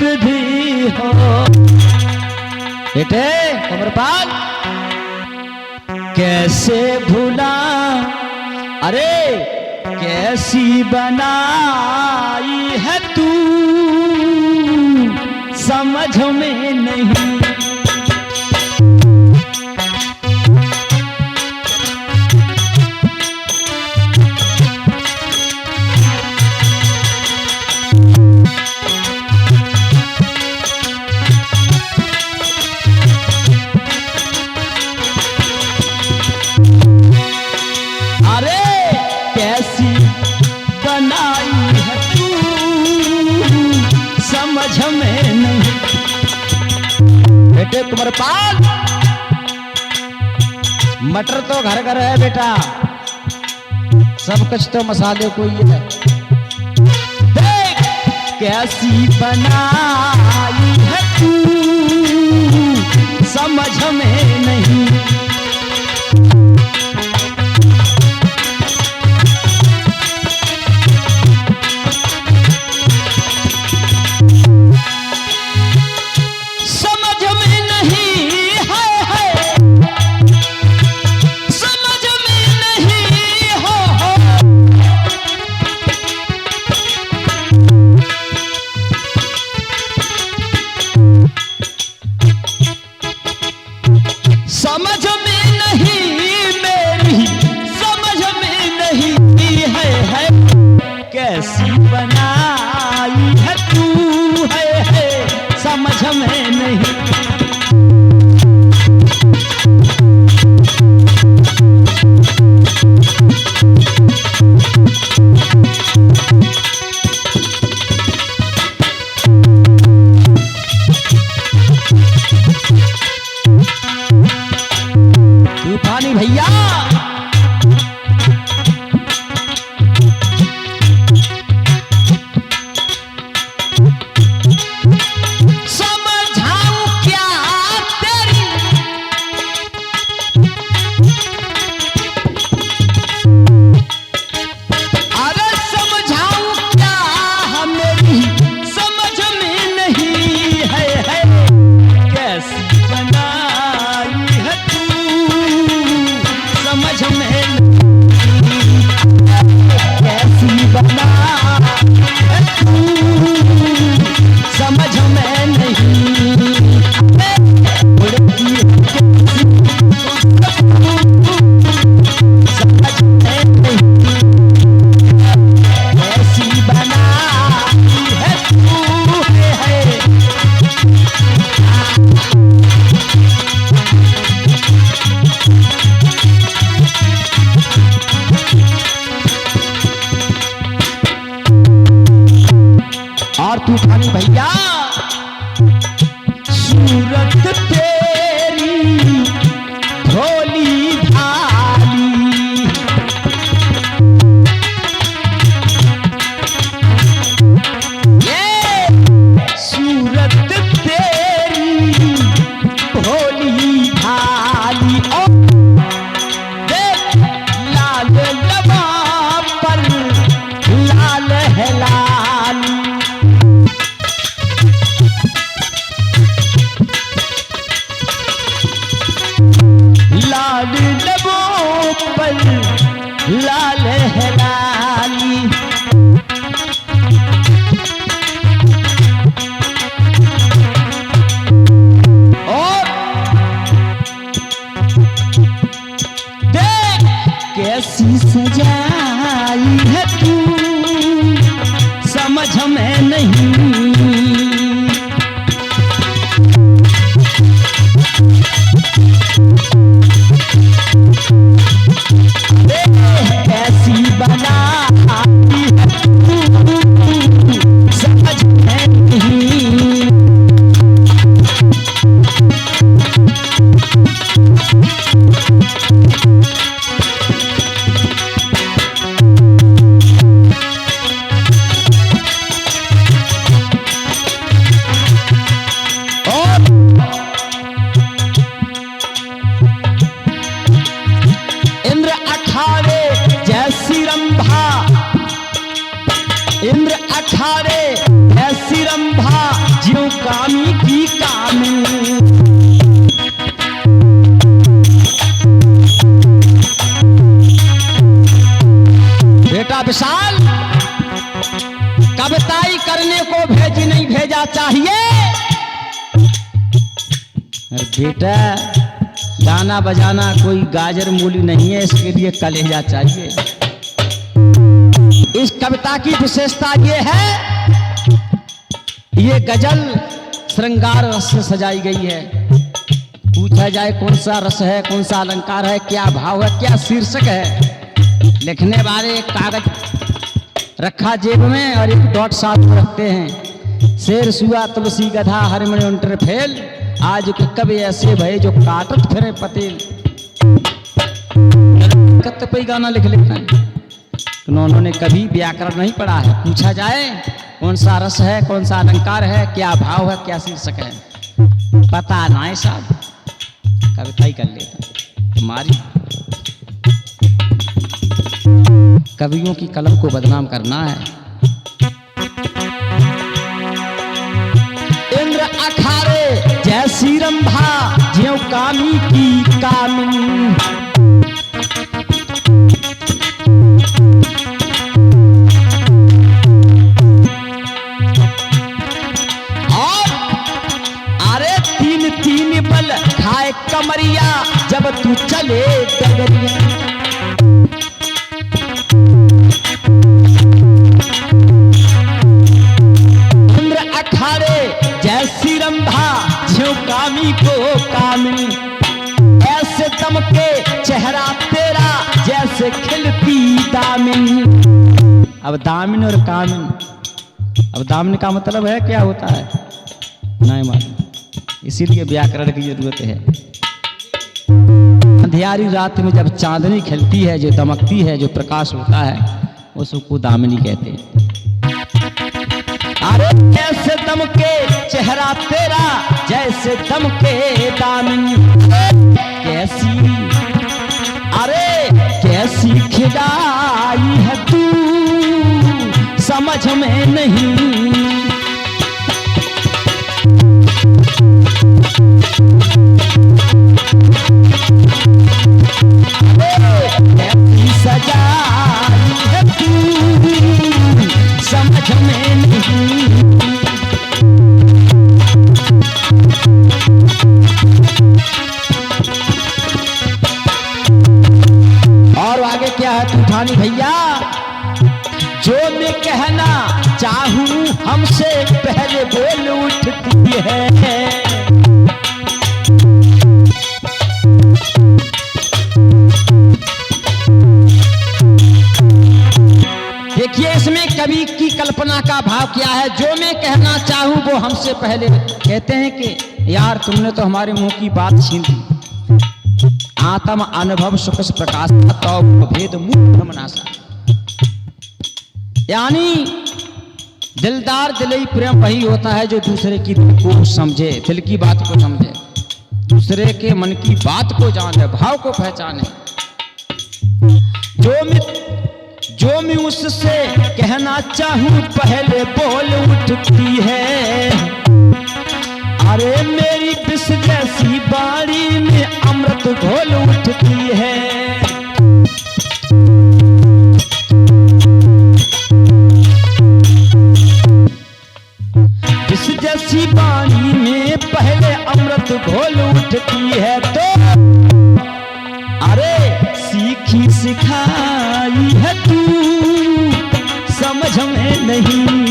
विधि हो। बेटे अमरपाल कैसे भूला, अरे कैसी बनाई है तू समझ में नहीं। बेटे कुंवरपाल मटर तो घर घर है बेटा, सब कुछ तो मसाले को ही है। देख कैसी बनाई है तू समझ में नहीं। समझ में नहीं मेरी समझ में नहीं है कैसी बनाई है तू है समझ में नहीं। तूफानी भैया समझाऊं क्या तेरी, अरे समझाऊं क्या मेरी समझ में नहीं है कैसी बनाई है समझ में कैसी बना समझ में नहीं। समझ में नहीं कैसी बना है तू है। और तूफानी भैया सूरत तेरी भोली भाली, ये सूरत तेरी भोली भाली और देख लाल लबा पर लाल है लाली। कामी की कामिनी। बेटा विशाल, कविताई करने को भेजी नहीं भेजा चाहिए। अरे बेटा, गाना बजाना कोई गाजर मूली नहीं है, इसके लिए कलेजा चाहिए। इस कविता की विशेषता ये है, ये गजल श्रृंगार रस से सजाई गई है। पूछा जाए कौन सा रस है, कौन सा अलंकार है, क्या भाव है, क्या शीर्षक है, लिखने वाले एक कागज रखा जेब में और एक डॉट साथ में रखते हैं। शेर सुआ तुलसी गधा हरिमणि उंटर फेल, आज के कवि ऐसे भय जो काटत फिरे पतेल। कत पे गाना लिख लेते हैं, उन्होंने कभी व्याकरण नहीं पढ़ा है। पूछा जाए कौन सा रस है, कौन सा अलंकार है, क्या भाव है, क्या शीर्षक है, पता ना है साहब, कविता ही कर लेता। तुम्हारी कवियों की कलम को बदनाम करना है। इंद्र अखारे जैसी रंभा, ज्यों कामी की कामिनी। और अरे तीन तीन बल खाए कमरिया, जब तू चले डगरिया। कामी को कामिनी, ऐसे दमके चेहरा तेरा जैसे खिलती दामिनी। अब दामिन और कामिन, अब दामिन का मतलब है क्या होता है नहीं मालूम, इसीलिए व्याकरण की जरूरत है। अंधियारी रात में जब चांदनी खिलती है, जो दमकती है, जो प्रकाश होता है, उसको दामिनी कहते हैं। अरे ऐसे दमके चेहरा तेरा जैसे दमके दामिनी। कैसी, अरे कैसी खिदाई है तू, समझ में नहीं। कैसी सजाई है तू, समझ में नहीं। और आगे क्या है तूफानी भैया, जो मैं कहना चाहूं हमसे पहले बोल उठती है। देखिए इसमें कवि की कल्पना का भाव क्या है। जो मैं कहना चाहूं वो हमसे पहले कहते हैं कि यार तुमने तो हमारे मुंह की बात छीन ली। आत्म अनुभव सुख प्रकाश तो भेद मूढ़ मनासा, यानी दिलदार दिलई प्रेम वही होता है जो दूसरे की दिल को समझे, दिल की बात को समझे, दूसरे के मन की बात को जाने, भाव को पहचाने। जो मैं उससे कहना चाहूं पहले बोल उठती है। अरे मेरी विष जैसी बाड़ी में अमृत घोल उठती है। विष जैसी बाड़ी में पहले अमृत घोल उठती है। तो अरे सीखी सिखाई है तू, समझ में नहीं।